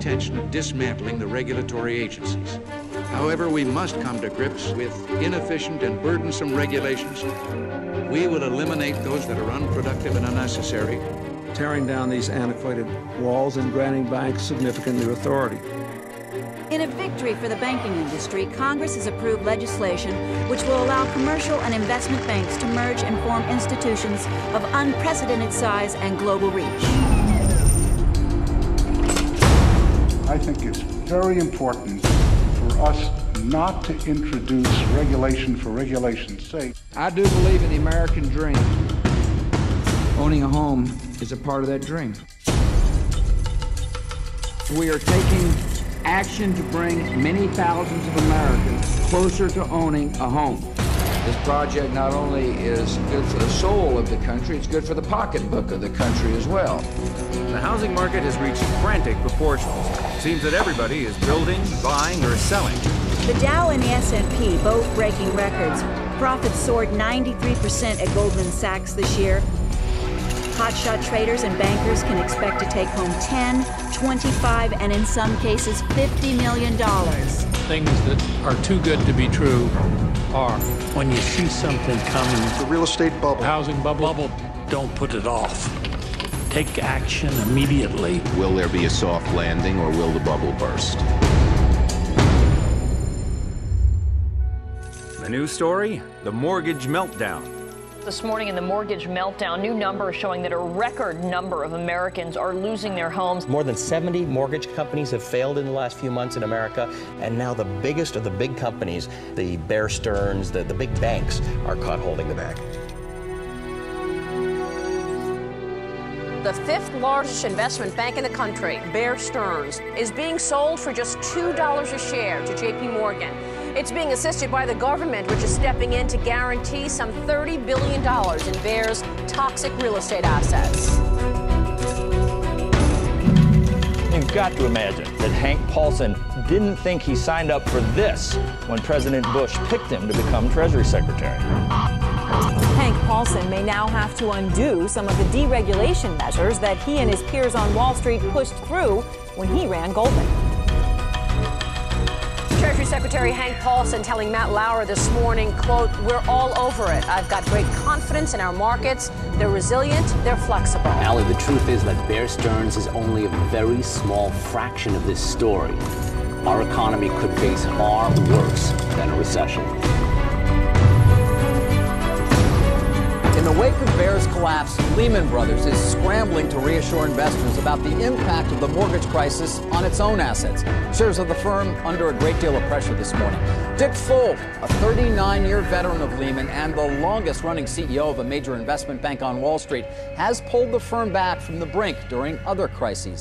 intention of dismantling the regulatory agencies. However, we must come to grips with inefficient and burdensome regulations. We will eliminate those that are unproductive and unnecessary, tearing down these antiquated walls and granting banks significant new authority. In a victory for the banking industry, Congress has approved legislation which will allow commercial and investment banks to merge and form institutions of unprecedented size and global reach. I think it's very important for us not to introduce regulation for regulation's sake. I do believe in the American dream. Owning a home is a part of that dream. We are taking action to bring many thousands of Americans closer to owning a home. This project not only is good for the soul of the country, it's good for the pocketbook of the country as well. The housing market has reached frantic proportions. Seems that everybody is building, buying, or selling. The Dow and the S&P both breaking records. Profits soared 93% at Goldman Sachs this year. Hotshot traders and bankers can expect to take home $10, $25, and in some cases $50 million. Things that are too good to be true are when you see something coming. The real estate bubble. Housing bubble, don't put it off. Take action immediately. Will there be a soft landing or will the bubble burst? The news story, the mortgage meltdown. This morning in the mortgage meltdown, new numbers showing that a record number of Americans are losing their homes. More than 70 mortgage companies have failed in the last few months in America, and now the biggest of the big companies, the Bear Stearns, the big banks, are caught holding the bag. The fifth largest investment bank in the country, Bear Stearns, is being sold for just $2 a share to J.P. Morgan. It's being assisted by the government, which is stepping in to guarantee some $30 billion in Bear's toxic real estate assets. You've got to imagine that Hank Paulson didn't think he signed up for this when President Bush picked him to become Treasury Secretary. Hank Paulson may now have to undo some of the deregulation measures that he and his peers on Wall Street pushed through when he ran Goldman. Treasury Secretary Hank Paulson telling Matt Lauer this morning, quote, "We're all over it. I've got great confidence in our markets. They're resilient. They're flexible." Allie, the truth is that Bear Stearns is only a very small fraction of this story. Our economy could face far worse than a recession. In the wake of Bear's collapse, Lehman Brothers is scrambling to reassure investors about the impact of the mortgage crisis on its own assets. Shares of the firm under a great deal of pressure this morning. Dick Fuld, a 39-year veteran of Lehman and the longest-running CEO of a major investment bank on Wall Street, has pulled the firm back from the brink during other crises.